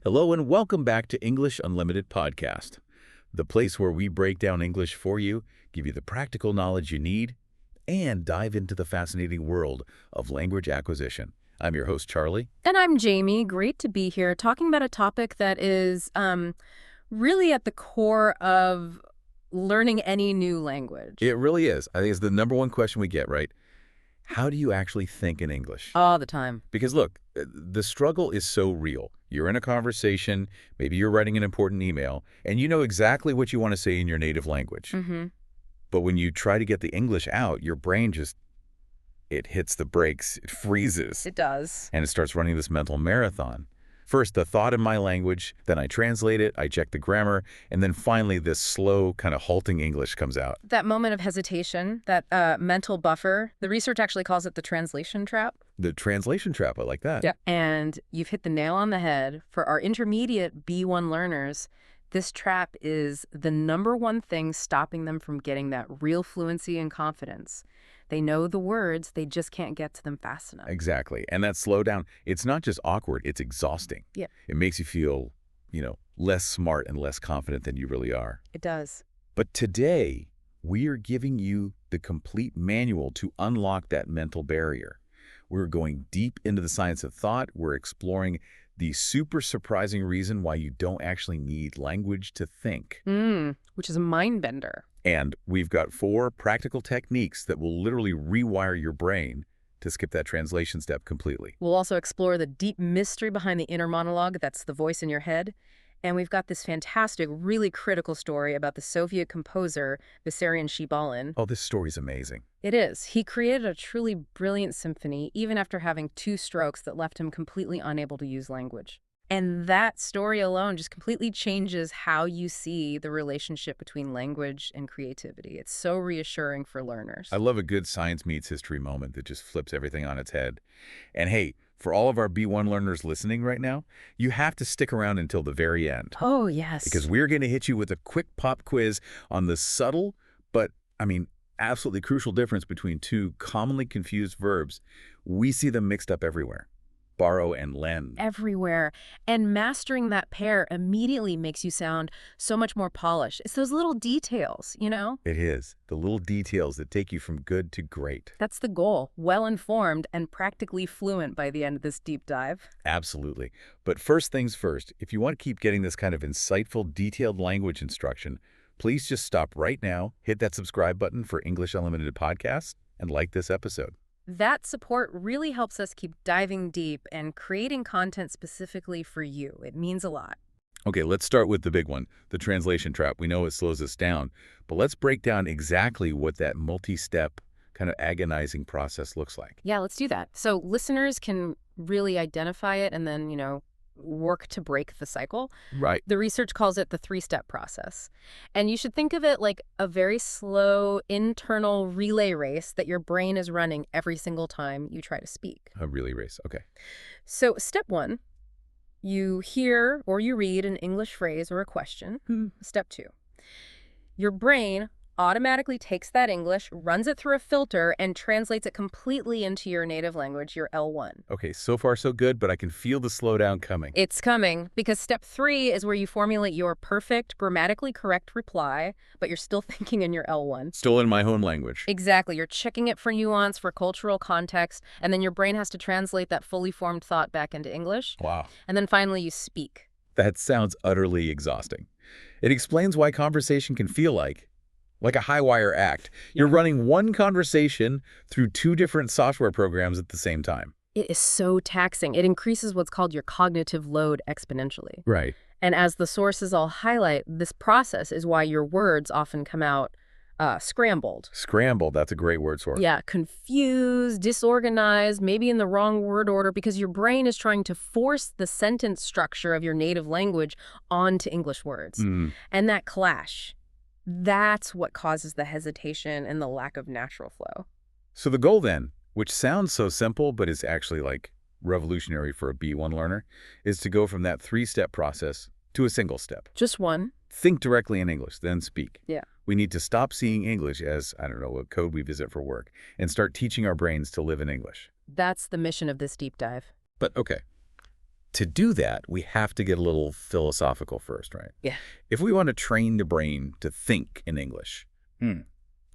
Hello and welcome back to English Unlimited Podcast, the place where we break down English for you, give you the practical knowledge you need, and dive into the fascinating world of language acquisition. I'm your host, Charlie. And I'm Jamie. Great to be here talking about a topic that is really at the core of learning any new language. It really is. I think it's the number one question we get, right? How do you actually think in English? All the time. Because look, the struggle is so real. You're in a conversation, maybe you're writing an important email, and you know exactly what you want to say in your native language. Mm-hmm. But when you try to get the English out, your brain just, it hits the brakes, it freezes. It does. And it starts running this mental marathon. First, the thought in my language, then I translate it, I check the grammar, and then finally this slow, kind of halting English comes out. That moment of hesitation, that mental buffer, the research actually calls it the translation trap. The translation trap, I like that. Yeah. And you've hit the nail on the head. For our intermediate B1 learners, this trap is the number one thing stopping them from getting that real fluency and confidence. They know the words, they just can't get to them fast enough. Exactly. And that slowdown, it's not just awkward, it's exhausting. Yeah. It makes you feel, less smart and less confident than you really are. It does. But today, we are giving you the complete manual to unlock that mental barrier. We're going deep into the science of thought. We're exploring the super surprising reason why you don't actually need language to think. Which is a mind bender. And we've got 4 practical techniques that will literally rewire your brain to skip that translation step completely. We'll also explore the deep mystery behind the inner monologue, that's the voice in your head. And we've got this fantastic, really critical story about the Soviet composer Vissarion Shibalin. Oh, this story's amazing. It is. He created a truly brilliant symphony, even after having 2 strokes that left him completely unable to use language. And that story alone just completely changes how you see the relationship between language and creativity. It's so reassuring for learners. I love a good science meets history moment that just flips everything on its head. And hey, for all of our B1 learners listening right now, you have to stick around until the very end. Oh, yes. Because we're going to hit you with a quick pop quiz on the subtle, but, absolutely crucial difference between 2 commonly confused verbs. We see them mixed up everywhere. Borrow and lend. Everywhere. And mastering that pair immediately makes you sound so much more polished. It's those little details, you know? It is. The little details that take you from good to great. That's the goal. Well-informed and practically fluent by the end of this deep dive. Absolutely. But first things first, if you want to keep getting this kind of insightful, detailed language instruction, please just stop right now, hit that subscribe button for English Unlimited Podcast, and like this episode. That support really helps us keep diving deep and creating content specifically for you. It means a lot. Okay, let's start with the big one, the translation trap. We know it slows us down, but let's break down exactly what that multi-step kind of agonizing process looks like. Yeah, let's do that. So listeners can really identify it and then, work to break the cycle. Right. The research calls it the 3-step process. And you should think of it like a very slow internal relay race that your brain is running every single time you try to speak. A relay race, okay. So step 1, you hear or you read an English phrase or a question. Step 2, your brain automatically takes that English, runs it through a filter, and translates it completely into your native language, your L1. Okay, so far so good, but I can feel the slowdown coming. It's coming, because step 3 is where you formulate your perfect, grammatically correct reply, but you're still thinking in your L1. Still in my home language. Exactly. You're checking it for nuance, for cultural context, and then your brain has to translate that fully formed thought back into English. Wow. And then finally you speak. That sounds utterly exhausting. It explains why conversation can feel like a high-wire act. You're running one conversation through 2 different software programs at the same time. It is so taxing. It increases what's called your cognitive load exponentially. Right. And as the sources all highlight, this process is why your words often come out scrambled. Scrambled, that's a great word for it. Yeah, confused, disorganized, maybe in the wrong word order, because your brain is trying to force the sentence structure of your native language onto English words. And that clash, that's what causes the hesitation and the lack of natural flow. So the goal then, which sounds so simple but is actually revolutionary for a B1 learner, is to go from that 3-step process to a single step. Just one. Think directly in English, then speak. Yeah. We need to stop seeing English as, a code we visit for work, and start teaching our brains to live in English. That's the mission of this deep dive. But okay, To do that, we have to get a little philosophical first, right? Yeah. If we want to train the brain to think in English,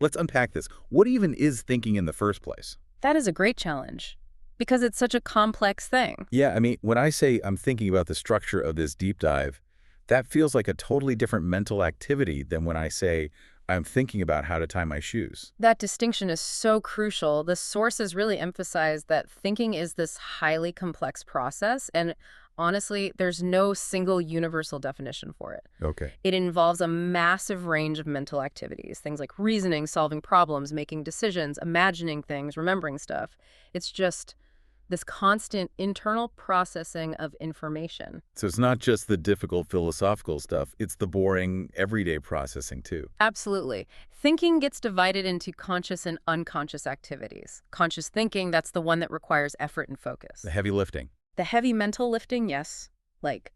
let's unpack this. What even is thinking in the first place? That is a great challenge because it's such a complex thing. Yeah, I mean, when I say I'm thinking about the structure of this deep dive, that feels like a totally different mental activity than when I say I'm thinking about how to tie my shoes. That distinction is so crucial. The sources really emphasize that thinking is this highly complex process, and honestly, there's no single universal definition for it. Okay. It involves a massive range of mental activities, things like reasoning, solving problems, making decisions, imagining things, remembering stuff. It's just this constant internal processing of information. So it's not just the difficult philosophical stuff, it's the boring everyday processing too. Absolutely. Thinking gets divided into conscious and unconscious activities. Conscious thinking, that's the one that requires effort and focus. The heavy lifting. The heavy mental lifting, yes, like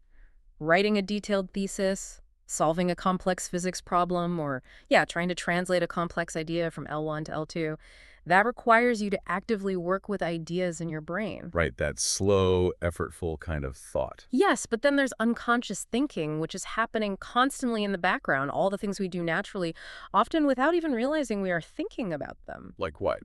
writing a detailed thesis, solving a complex physics problem, or, yeah, trying to translate a complex idea from L1 to L2. That requires you to actively work with ideas in your brain. Right, that slow, effortful kind of thought. Yes, but then there's unconscious thinking, which is happening constantly in the background, all the things we do naturally, often without even realizing we are thinking about them. Like what?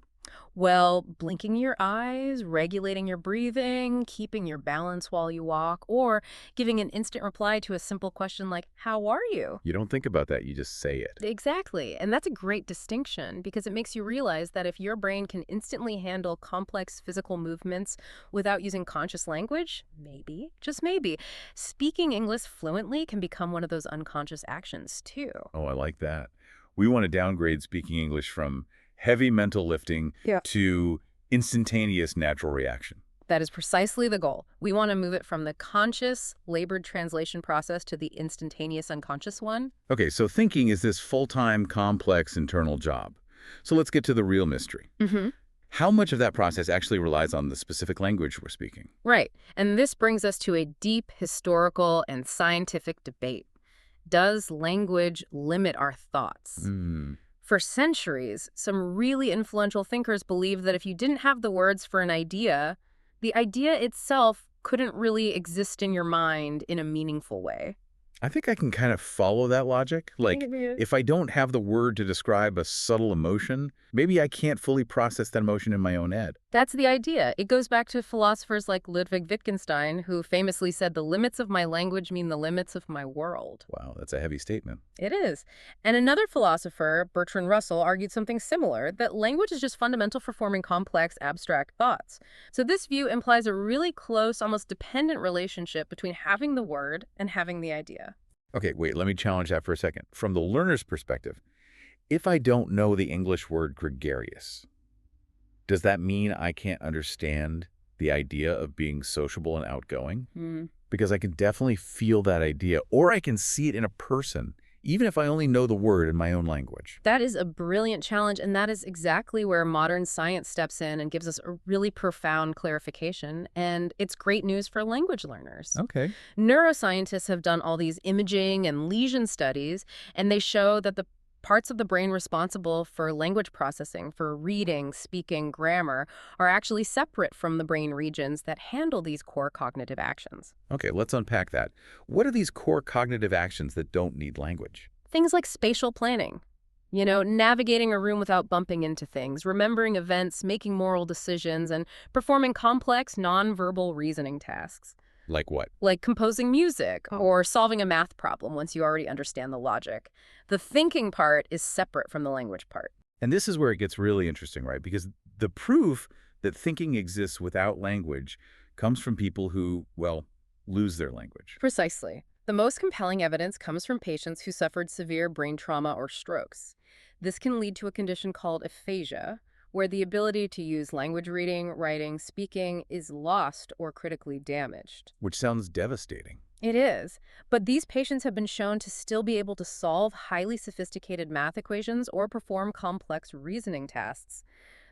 Well, blinking your eyes, regulating your breathing, keeping your balance while you walk, or giving an instant reply to a simple question like, "How are you?" You don't think about that, you just say it. Exactly. And that's a great distinction because it makes you realize that if your brain can instantly handle complex physical movements without using conscious language, maybe, just maybe, speaking English fluently can become one of those unconscious actions too. Oh, I like that. We want to downgrade speaking English from heavy mental lifting Yeah. to instantaneous natural reaction. That is precisely the goal. We want to move it from the conscious, labored translation process to the instantaneous unconscious one. Okay, so thinking is this full-time, complex internal job. So let's get to the real mystery. How much of that process actually relies on the specific language we're speaking? Right. And this brings us to a deep historical and scientific debate. Does language limit our thoughts? For centuries, some really influential thinkers believed that if you didn't have the words for an idea, the idea itself couldn't really exist in your mind in a meaningful way. I think I can kind of follow that logic. Like, if I don't have the word to describe a subtle emotion, maybe I can't fully process that emotion in my own head. That's the idea. It goes back to philosophers like Ludwig Wittgenstein, who famously said, "The limits of my language mean the limits of my world." Wow, that's a heavy statement. It is. And another philosopher, Bertrand Russell, argued something similar, that language is just fundamental for forming complex, abstract thoughts. So this view implies a really close, almost dependent relationship between having the word and having the idea. Okay, wait, let me challenge that for a second. From the learner's perspective, if I don't know the English word gregarious, does that mean I can't understand the idea of being sociable and outgoing? Because I can definitely feel that idea, or I can see it in a person, even if I only know the word in my own language. That is a brilliant challenge, and that is exactly where modern science steps in and gives us a really profound clarification, and it's great news for language learners. Okay. Neuroscientists have done all these imaging and lesion studies, and they show that the parts of the brain responsible for language processing, for reading, speaking, grammar, are actually separate from the brain regions that handle these core cognitive actions. Okay, let's unpack that. What are these core cognitive actions that don't need language? Things like spatial planning. You know, navigating a room without bumping into things, remembering events, making moral decisions, and performing complex, nonverbal reasoning tasks. Like what? Like composing music or solving a math problem once you already understand the logic. The thinking part is separate from the language part. And this is where it gets really interesting, right? Because the proof that thinking exists without language comes from people who, well, lose their language. Precisely. The most compelling evidence comes from patients who suffered severe brain trauma or strokes. This can lead to a condition called aphasia, where the ability to use language reading, writing, speaking is lost or critically damaged. Which sounds devastating. It is, but these patients have been shown to still be able to solve highly sophisticated math equations or perform complex reasoning tasks.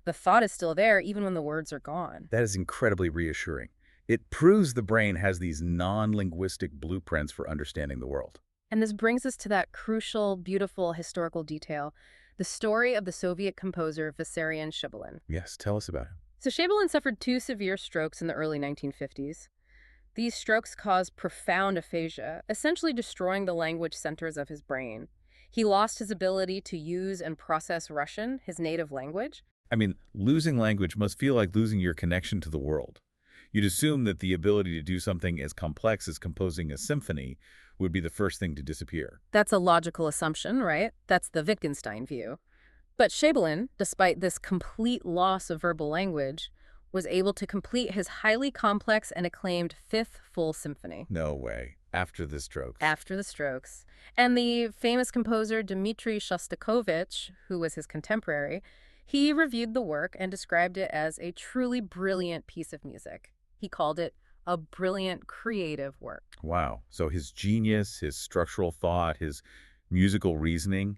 The thought is still there even when the words are gone. That is incredibly reassuring. It proves the brain has these non-linguistic blueprints for understanding the world. And this brings us to that crucial, beautiful historical detail, the story of the Soviet composer Vissarion Shibalin. Yes, tell us about it. So Shibalin suffered 2 severe strokes in the early 1950s. These strokes cause profound aphasia, essentially destroying the language centers of his brain. He lost his ability to use and process Russian, his native language. I mean, losing language must feel like losing your connection to the world. You'd assume that the ability to do something as complex as composing a symphony would be the first thing to disappear. That's a logical assumption, right? That's the Wittgenstein view. But Schabelin, despite this complete loss of verbal language, was able to complete his highly complex and acclaimed Fifth Full Symphony. No way. After the Strokes. After the Strokes. And the famous composer Dmitri Shostakovich, who was his contemporary, he reviewed the work and described it as a truly brilliant piece of music. He called it a brilliant creative work. Wow. So his genius, his structural thought, his musical reasoning,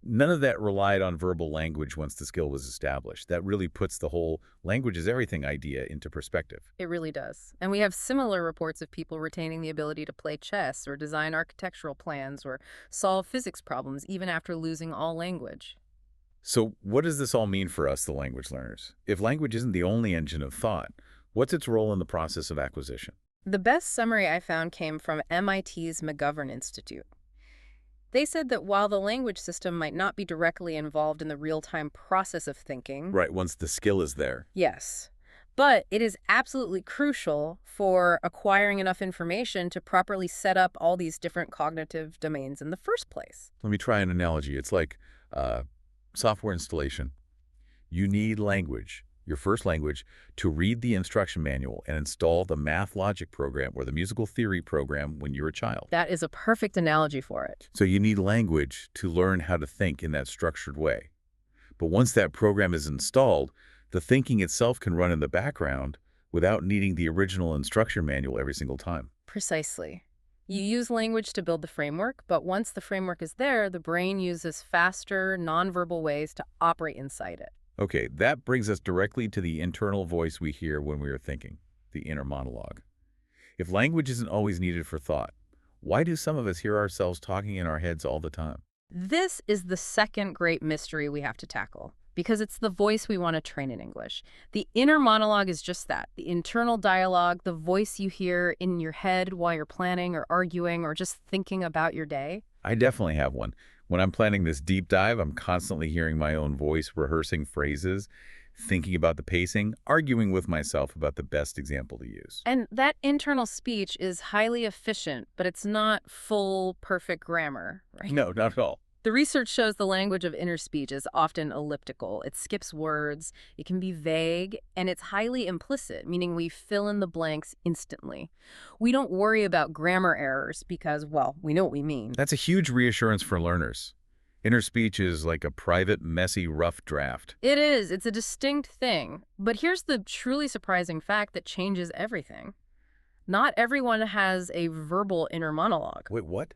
none of that relied on verbal language once the skill was established. That really puts the whole language is everything idea into perspective. It really does. And we have similar reports of people retaining the ability to play chess or design architectural plans or solve physics problems even after losing all language. So what does this all mean for us, the language learners? If language isn't the only engine of thought, what's its role in the process of acquisition? The best summary I found came from MIT's McGovern Institute. They said that while the language system might not be directly involved in the real-time process of thinking, Right, once the skill is there. yes, but it is absolutely crucial for acquiring enough information to properly set up all these different cognitive domains in the first place. Let me try an analogy. It's like software installation. You need language, your first language, to read the instruction manual and install the math logic program or the musical theory program when you're a child. That is a perfect analogy for it. So you need language to learn how to think in that structured way. But once that program is installed, the thinking itself can run in the background without needing the original instruction manual every single time. Precisely. You use language to build the framework, but once the framework is there, the brain uses faster, nonverbal ways to operate inside it. Okay, that brings us directly to the internal voice we hear when we are thinking, the inner monologue. If language isn't always needed for thought, why do some of us hear ourselves talking in our heads all the time? This is the second great mystery we have to tackle, because it's the voice we want to train in English. The inner monologue is just that, the internal dialogue, the voice you hear in your head while you're planning or arguing or just thinking about your day. I definitely have one. When I'm planning this deep dive, I'm constantly hearing my own voice, rehearsing phrases, thinking about the pacing, arguing with myself about the best example to use. And that internal speech is highly efficient, but it's not full, perfect grammar, right? No, not at all. The research shows the language of inner speech is often elliptical. It skips words, it can be vague, and it's highly implicit, meaning we fill in the blanks instantly. We don't worry about grammar errors because, well, we know what we mean. That's a huge reassurance for learners. Inner speech is like a private, messy, rough draft. It is. It's a distinct thing. But here's the truly surprising fact that changes everything. Not everyone has a verbal inner monologue. Wait, what?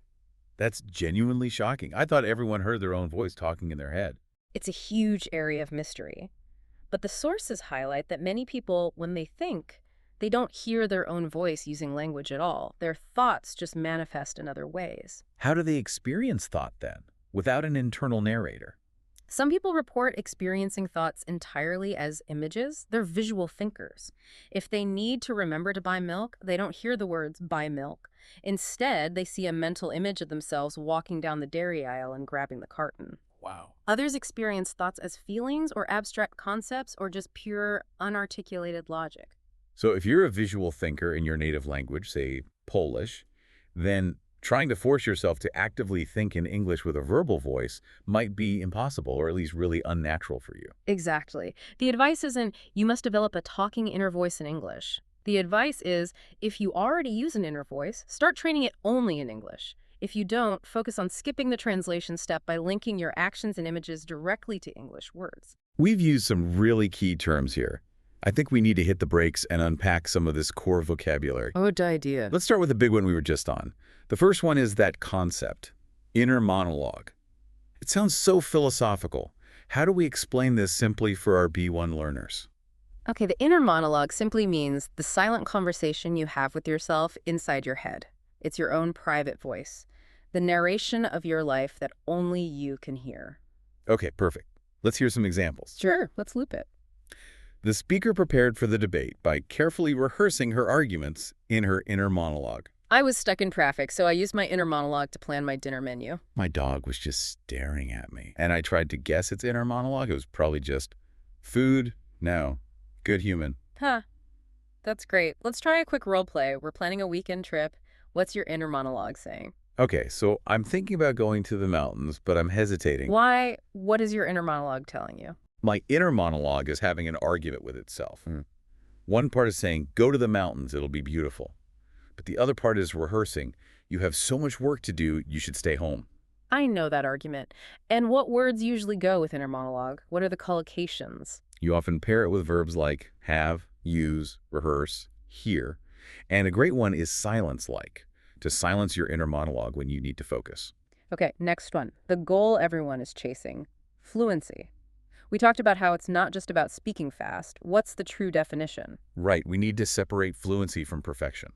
That's genuinely shocking. I thought everyone heard their own voice talking in their head. It's a huge area of mystery. But the sources highlight that many people, when they think, they don't hear their own voice using language at all. Their thoughts just manifest in other ways. How do they experience thought then, without an internal narrator? Some people report experiencing thoughts entirely as images. They're visual thinkers. If they need to remember to buy milk, they don't hear the words buy milk. Instead, they see a mental image of themselves walking down the dairy aisle and grabbing the carton. Wow. Others experience thoughts as feelings or abstract concepts or just pure, unarticulated logic. So if you're a visual thinker in your native language, say Polish, then trying to force yourself to actively think in English with a verbal voice might be impossible, or at least really unnatural for you. Exactly. The advice isn't, you must develop a talking inner voice in English. The advice is, if you already use an inner voice, start training it only in English. If you don't, focus on skipping the translation step by linking your actions and images directly to English words. We've used some really key terms here. I think we need to hit the brakes and unpack some of this core vocabulary. Good idea. Let's start with the big one we were just on. The first one is that concept, inner monologue. It sounds so philosophical. How do we explain this simply for our B1 learners? Okay, the inner monologue simply means the silent conversation you have with yourself inside your head. It's your own private voice, the narration of your life that only you can hear. Okay, perfect. Let's hear some examples. Sure, let's loop it. The speaker prepared for the debate by carefully rehearsing her arguments in her inner monologue. I was stuck in traffic, so I used my inner monologue to plan my dinner menu. My dog was just staring at me, and I tried to guess its inner monologue. It was probably just, food, no, good human. Huh. That's great. Let's try a quick role play. We're planning a weekend trip. What's your inner monologue saying? Okay, so I'm thinking about going to the mountains, but I'm hesitating. Why? What is your inner monologue telling you? My inner monologue is having an argument with itself. One part is saying, go to the mountains, it'll be beautiful. But the other part is rehearsing. You have so much work to do, you should stay home. I know that argument. And what words usually go with inner monologue? What are the collocations? You often pair it with verbs like have, use, rehearse, hear. And a great one is silence-like, to silence your inner monologue when you need to focus. Okay, next one. The goal everyone is chasing. Fluency. We talked about how it's not just about speaking fast. What's the true definition? Right, we need to separate fluency from perfection.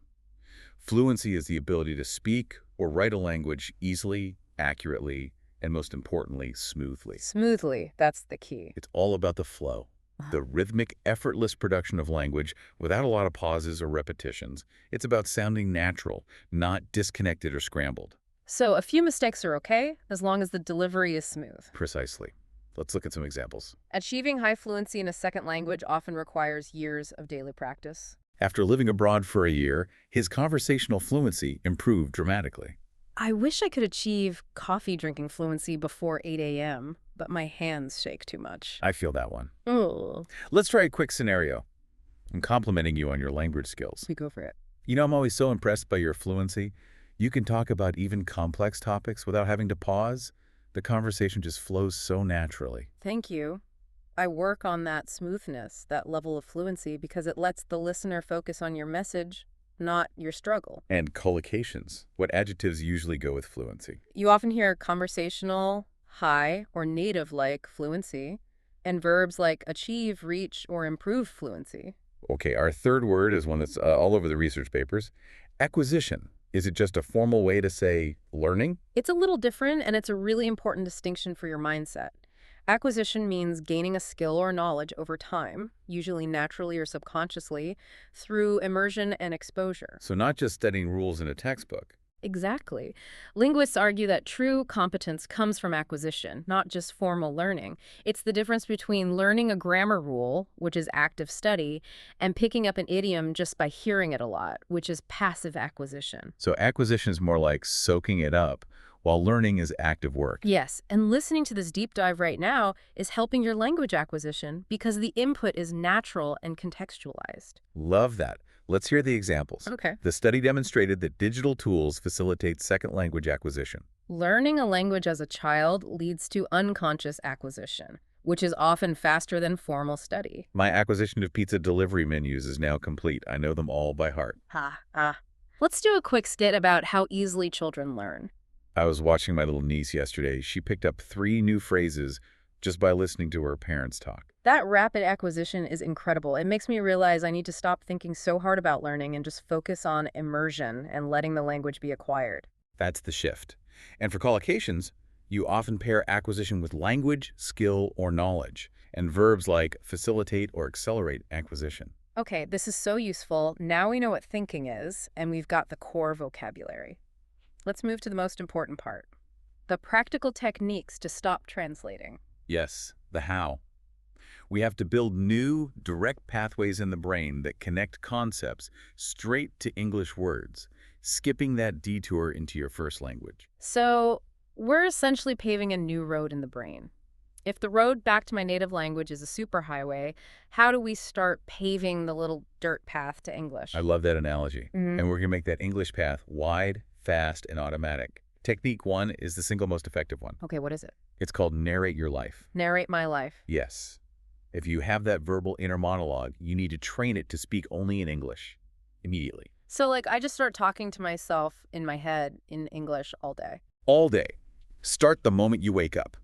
Fluency is the ability to speak or write a language easily, accurately, and most importantly, smoothly. Smoothly, that's the key. It's all about the flow, the rhythmic, effortless production of language without a lot of pauses or repetitions. It's about sounding natural, not disconnected or scrambled. So a few mistakes are okay, as long as the delivery is smooth. Precisely. Let's look at some examples. Achieving high fluency in a second language often requires years of daily practice. After living abroad for a year, his conversational fluency improved dramatically. I wish I could achieve coffee drinking fluency before 8 a.m., but my hands shake too much. I feel that one. Oh, Let's try a quick scenario. I'm complimenting you on your language skills. we go for it. You know, I'm always so impressed by your fluency. You can talk about even complex topics without having to pause. The conversation just flows so naturally. Thank you. I work on that smoothness, that level of fluency, because it lets the listener focus on your message, not your struggle. And collocations. What adjectives usually go with fluency? You often hear conversational, high, or native-like fluency, and verbs like achieve, reach, or improve fluency. Okay, our third word is one that's all over the research papers. Acquisition. Is it just a formal way to say learning? It's a little different, and it's a really important distinction for your mindset. Acquisition means gaining a skill or knowledge over time, usually naturally or subconsciously, through immersion and exposure. So not just studying rules in a textbook. Exactly. Linguists argue that true competence comes from acquisition, not just formal learning. It's the difference between learning a grammar rule, which is active study, and picking up an idiom just by hearing it a lot, which is passive acquisition. So acquisition is more like soaking it up, while learning is active work. Yes, and listening to this deep dive right now is helping your language acquisition because the input is natural and contextualized. Love that. Let's hear the examples. Okay. The study demonstrated that digital tools facilitate second language acquisition. Learning a language as a child leads to unconscious acquisition, which is often faster than formal study. My acquisition of pizza delivery menus is now complete. I know them all by heart. Let's do a quick skit about how easily children learn. I was watching my little niece yesterday. She picked up 3 new phrases just by listening to her parents talk. That rapid acquisition is incredible. It makes me realize I need to stop thinking so hard about learning and just focus on immersion and letting the language be acquired. That's the shift. And for collocations, you often pair acquisition with language, skill, or knowledge, and verbs like facilitate or accelerate acquisition. Okay, this is so useful. Now we know what thinking is, and we've got the core vocabulary. Let's move to the most important part. The practical techniques to stop translating. Yes, the how. We have to build new, direct pathways in the brain that connect concepts straight to English words, skipping that detour into your first language. So, we're essentially paving a new road in the brain. If the road back to my native language is a superhighway, how do we start paving the little dirt path to English? I love that analogy. And we're going to make that English path wide, fast, and automatic. Technique 1 is the single most effective one. Okay, what is it? It's called narrate your life. Narrate my life. Yes. If you have that verbal inner monologue, you need to train it to speak only in English immediately. So, I just start talking to myself in my head in English all day. All day. Start the moment you wake up.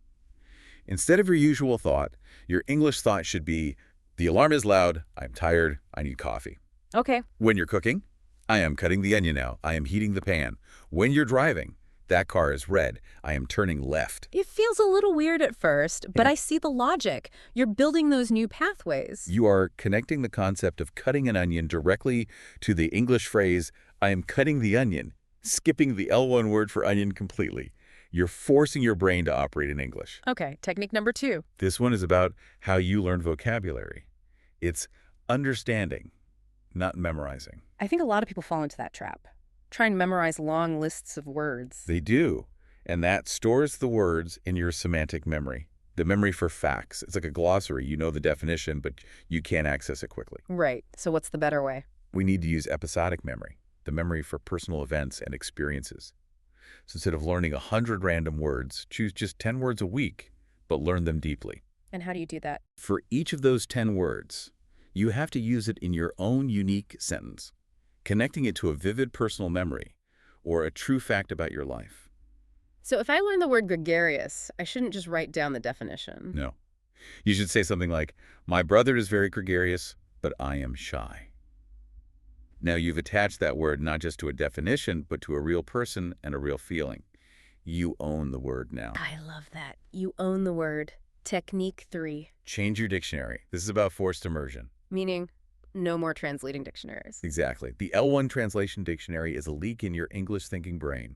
Instead of your usual thought, your English thought should be, the alarm is loud, I'm tired, I need coffee. Okay. When you're cooking, I am cutting the onion now, I am heating the pan. When you're driving, That car is red. I am turning left. It feels a little weird at first, but I see the logic. You're building those new pathways. You are connecting the concept of cutting an onion directly to the English phrase, I am cutting the onion, skipping the L1 word for onion completely. You're forcing your brain to operate in English. Okay, technique number 2. This one is about how you learn vocabulary. It's understanding, not memorizing. I think a lot of people fall into that trap. Try and memorize long lists of words. They do, and that stores the words in your semantic memory. The memory for facts. It's like a glossary. You know the definition, but you can't access it quickly. Right. So what's the better way? We need to use episodic memory, the memory for personal events and experiences. So instead of learning 100 random words, choose just 10 words a week, but learn them deeply. And how do you do that? For each of those 10 words, you have to use it in your own unique sentence, connecting it to a vivid personal memory or a true fact about your life. So if I learn the word gregarious, I shouldn't just write down the definition. No. You should say something like, my brother is very gregarious, but I am shy. Now you've attached that word not just to a definition, but to a real person and a real feeling. You own the word now. I love that. You own the word. Technique 3. Change your dictionary. This is about forced immersion. Meaning, no more translating dictionaries. Exactly. The L1 translation dictionary is a leak in your English-thinking brain.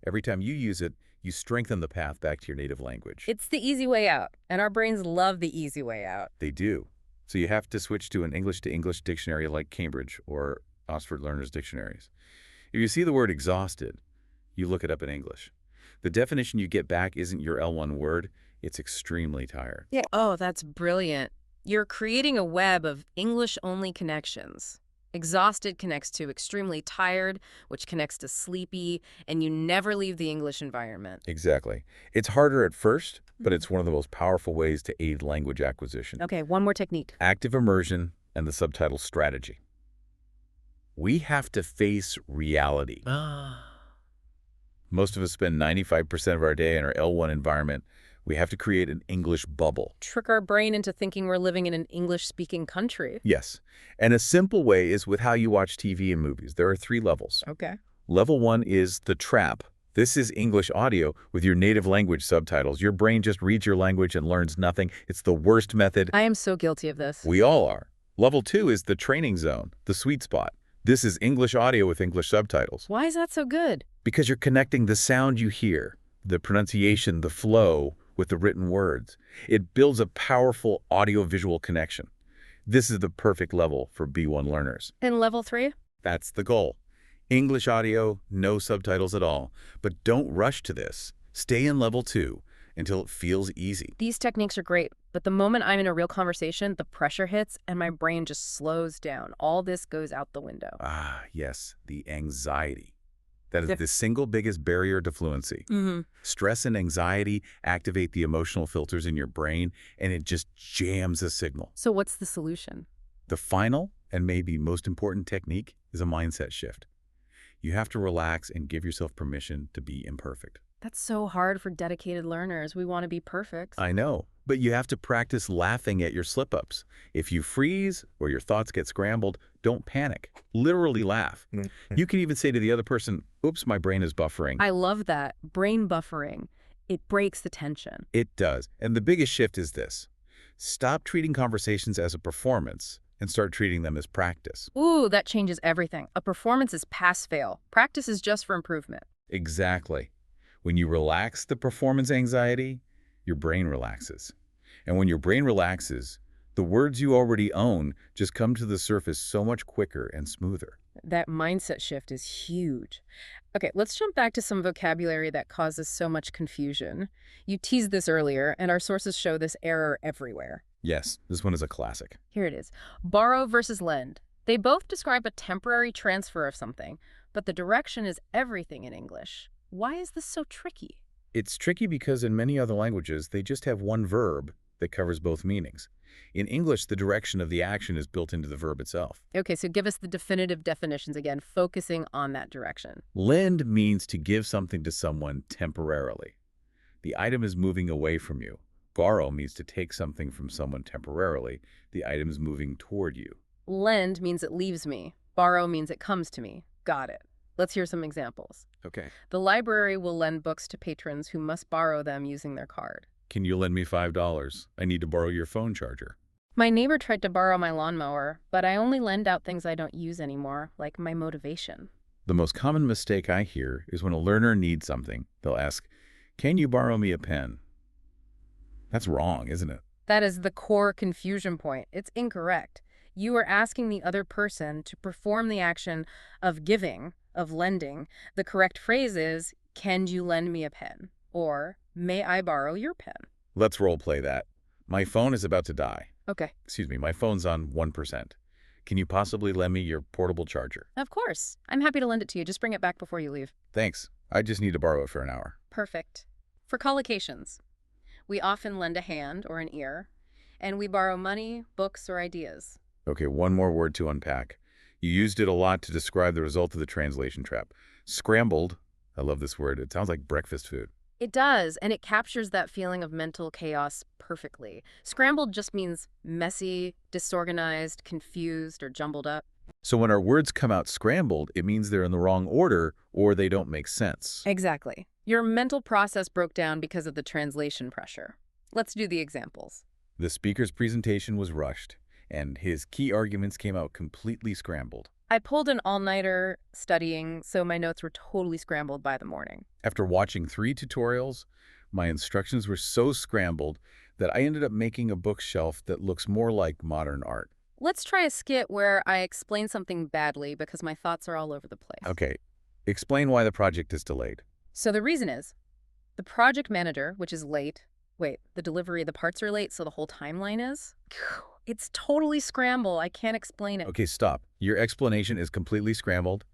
Every time you use it, you strengthen the path back to your native language. It's the easy way out, and our brains love the easy way out. They do. So you have to switch to an English-to-English dictionary like Cambridge or Oxford Learners Dictionaries. If you see the word exhausted, you look it up in English. The definition you get back isn't your L1 word, it's extremely tired. Yeah. Oh, that's brilliant. You're creating a web of English-only connections. Exhausted connects to extremely tired, which connects to sleepy, and you never leave the English environment. Exactly. It's harder at first, but it's one of the most powerful ways to aid language acquisition. Okay, one more technique. Active immersion and the subtitle strategy. We have to face reality. Most of us spend 95% of our day in our L1 environment. We have to create an English bubble. Trick our brain into thinking we're living in an English-speaking country. Yes. And a simple way is with how you watch TV and movies. There are 3 levels. Okay. Level 1 is the trap. This is English audio with your native language subtitles. Your brain just reads your language and learns nothing. It's the worst method. I am so guilty of this. We all are. Level 2 is the training zone, the sweet spot. This is English audio with English subtitles. Why is that so good? Because you're connecting the sound you hear, the pronunciation, the flow, with the written words. It builds a powerful audio-visual connection. This is the perfect level for B1 learners. And level 3? That's the goal. English audio, no subtitles at all. But don't rush to this. Stay in level 2 until it feels easy. These techniques are great, but the moment I'm in a real conversation, the pressure hits and my brain just slows down. All this goes out the window. Ah, yes, the anxiety. That is the single biggest barrier to fluency. Stress and anxiety activate the emotional filters in your brain, and it just jams the signal. So what's the solution? The final and maybe most important technique is a mindset shift. You have to relax and give yourself permission to be imperfect. That's so hard for dedicated learners. We want to be perfect. I know, but you have to practice laughing at your slip-ups. If you freeze or your thoughts get scrambled, don't panic. Literally laugh. You can even say to the other person, oops, my brain is buffering. I love that. Brain buffering. It breaks the tension. It does. And the biggest shift is this. Stop treating conversations as a performance and start treating them as practice. Ooh, that changes everything. A performance is pass-fail. Practice is just for improvement. Exactly. When you relax the performance anxiety, your brain relaxes. And when your brain relaxes, the words you already own just come to the surface so much quicker and smoother. That mindset shift is huge. Okay, let's jump back to some vocabulary that causes so much confusion. You teased this earlier, and our sources show this error everywhere. Yes, this one is a classic. Here it is. Borrow versus lend. They both describe a temporary transfer of something, but the direction is everything in English. Why is this so tricky? It's tricky because in many other languages, they just have one verb that covers both meanings. In English, the direction of the action is built into the verb itself. Okay, so give us the definitive definitions again, focusing on that direction. Lend means to give something to someone temporarily. The item is moving away from you. Borrow means to take something from someone temporarily. The item is moving toward you. Lend means it leaves me. Borrow means it comes to me. Got it. Let's hear some examples. Okay. The library will lend books to patrons who must borrow them using their card. Can you lend me $5? I need to borrow your phone charger. My neighbor tried to borrow my lawnmower, but I only lend out things I don't use anymore, like my motivation. The most common mistake I hear is when a learner needs something, they'll ask, "Can you borrow me a pen?" That's wrong, isn't it? That is the core confusion point. It's incorrect. You are asking the other person to perform the action of giving, of lending. The correct phrase is, "Can you lend me a pen?" Or, "May I borrow your pen?" Let's role play that. My phone is about to die. Okay. Excuse me, my phone's on 1%. Can you possibly lend me your portable charger? Of course. I'm happy to lend it to you. Just bring it back before you leave. Thanks. I just need to borrow it for an hour. Perfect. For collocations, we often lend a hand or an ear, and we borrow money, books, or ideas. Okay, one more word to unpack. You used it a lot to describe the result of the translation trap. Scrambled, I love this word, it sounds like breakfast food. It does, and it captures that feeling of mental chaos perfectly. Scrambled just means messy, disorganized, confused, or jumbled up. So when our words come out scrambled, it means they're in the wrong order or they don't make sense. Exactly. Your mental process broke down because of the translation pressure. Let's do the examples. The speaker's presentation was rushed, and his key arguments came out completely scrambled. I pulled an all-nighter studying, so my notes were totally scrambled by the morning. After watching 3 tutorials, my instructions were so scrambled that I ended up making a bookshelf that looks more like modern art. Let's try a skit where I explain something badly because my thoughts are all over the place. Okay, explain why the project is delayed. So the reason is, the project manager, which is late, the delivery of the parts are late, so the whole timeline is? It's totally scrambled. I can't explain it. Okay, stop. Your explanation is completely scrambled.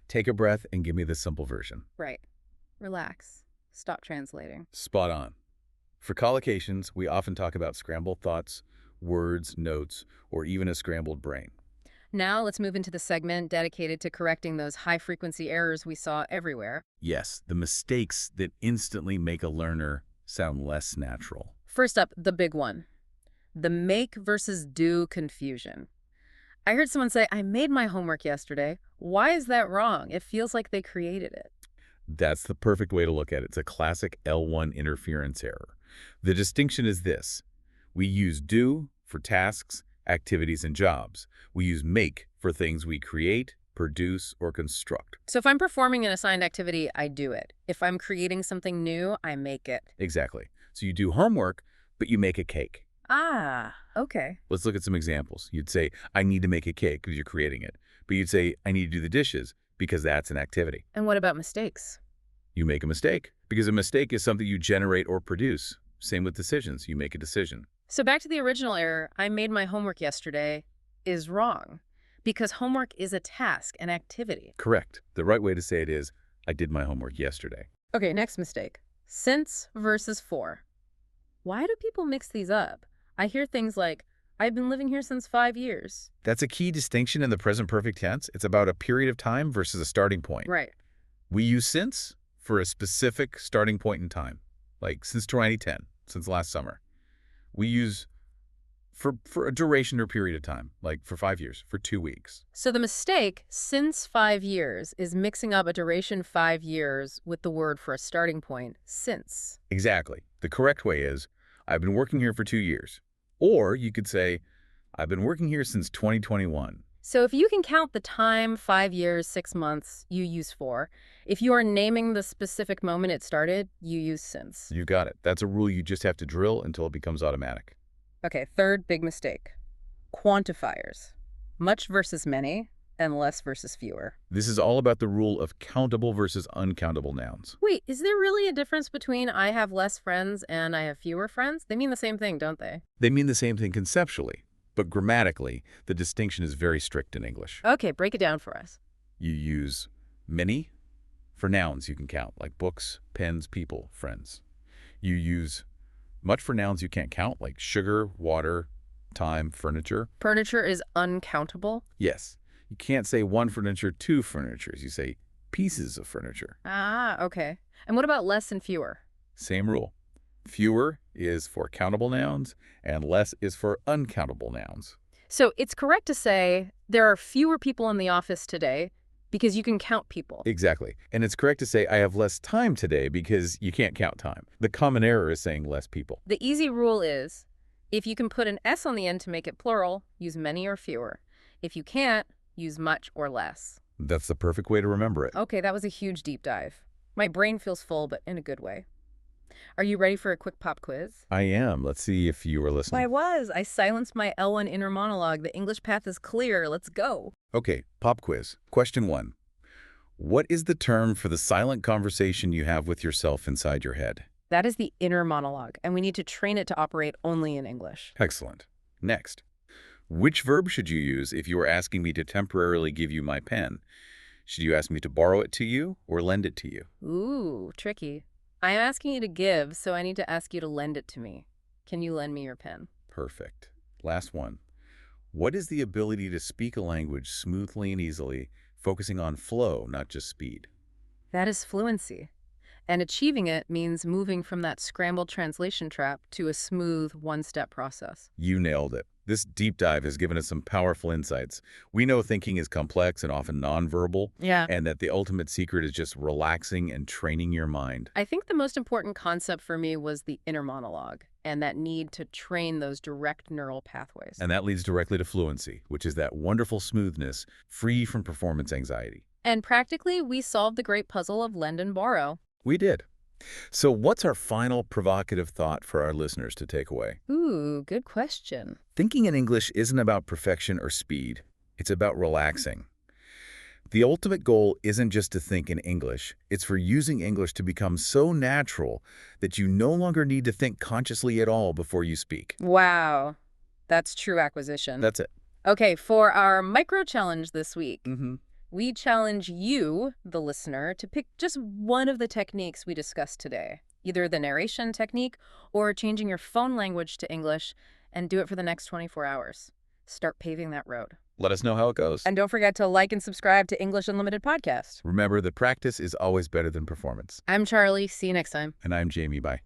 Take a breath and give me the simple version. Right. Relax. Stop translating. Spot on. For collocations, we often talk about scrambled thoughts, words, notes, or even a scrambled brain. Now let's move into the segment dedicated to correcting those high-frequency errors we saw everywhere. Yes, the mistakes that instantly make a learner sound less natural. First up, the big one. The make versus do confusion. I heard someone say, "I made my homework yesterday." Why is that wrong? It feels like they created it. That's the perfect way to look at it. It's a classic L1 interference error. The distinction is this. We use do for tasks, activities, and jobs. We use make for things we create, produce, or construct. So if I'm performing an assigned activity, I do it. If I'm creating something new, I make it. Exactly. So you do homework, but you make a cake. Ah, okay. Let's look at some examples. You'd say, "I need to make a cake," because you're creating it. But you'd say, "I need to do the dishes," because that's an activity. And what about mistakes? You make a mistake, because a mistake is something you generate or produce. Same with decisions. You make a decision. So back to the original error, "I made my homework yesterday," is wrong. Because homework is a task, an activity. Correct. The right way to say it is, "I did my homework yesterday." Okay, next mistake. Since versus for. Why do people mix these up? I hear things like, "I've been living here since 5 years." That's a key distinction in the present perfect tense. It's about a period of time versus a starting point. Right. We use since for a specific starting point in time, like since 2010, since last summer. We use for a duration or period of time, like for 5 years, for 2 weeks. So the mistake, since 5 years, is mixing up a duration 5 years with the word for a starting point, since. Exactly. The correct way is, "I've been working here for 2 years." Or you could say, "I've been working here since 2021. So if you can count the time, 5 years, 6 months, you use for. If you are naming the specific moment it started, you use since. You got it. That's a rule you just have to drill until it becomes automatic. Okay, third big mistake. Quantifiers. Much versus many, and less versus fewer. This is all about the rule of countable versus uncountable nouns. Wait, is there really a difference between "I have less friends" and "I have fewer friends"? They mean the same thing, don't they? They mean the same thing conceptually, but grammatically, the distinction is very strict in English. Okay, break it down for us. You use many for nouns you can count, like books, pens, people, friends. You use much for nouns you can't count, like sugar, water, time, furniture. Furniture is uncountable? Yes. You can't say one furniture, two furnitures. You say pieces of furniture. Ah, okay. And what about less and fewer? Same rule. Fewer is for countable nouns, and less is for uncountable nouns. So it's correct to say there are fewer people in the office today Because you can count people. Exactly. And it's correct to say, I have less time today because you can't count time. The common error is saying less people. The easy rule is, if you can put an S on the end to make it plural, use many or fewer. If you can't, use much or less. That's the perfect way to remember it. Okay, that was a huge deep dive. My brain feels full, but in a good way. Are you ready for a quick pop quiz? I am. Let's see if you were listening. I was. I silenced my L1 inner monologue. The English path is clear. Let's go. Okay, pop quiz. Question 1. What is the term for the silent conversation you have with yourself inside your head? That is the inner monologue, and we need to train it to operate only in English. Excellent. Next. Which verb should you use if you were asking me to temporarily give you my pen? Should you ask me to borrow it to you or lend it to you? Ooh, tricky. I am asking you to give, so I need to ask you to lend it to me. Can you lend me your pen? Perfect. Last one. What is the ability to speak a language smoothly and easily, focusing on flow, not just speed? That is fluency. And achieving it means moving from that scrambled translation trap to a smooth, one-step process. You nailed it. This deep dive has given us some powerful insights. We know thinking is complex and often nonverbal, Yeah. and that the ultimate secret is just relaxing and training your mind. I think the most important concept for me was the inner monologue and that need to train those direct neural pathways. And that leads directly to fluency, which is that wonderful smoothness, free from performance anxiety. And practically, we solved the great puzzle of lend and borrow. We did. So what's our final provocative thought for our listeners to take away? Ooh, good question. Thinking in English isn't about perfection or speed. It's about relaxing. The ultimate goal isn't just to think in English. It's for using English to become so natural that you no longer need to think consciously at all before you speak. Wow, that's true acquisition. That's it. Okay, for our micro challenge this week, Mm-hmm. we challenge you, the listener, to pick just one of the techniques we discussed today, either the narration technique or changing your phone language to English, and do it for the next 24 hours. Start paving that road. Let us know how it goes. And don't forget to like and subscribe to English Unlimited Podcast. Remember that practice is always better than performance. I'm Charlie. See you next time. And I'm Jamie. Bye.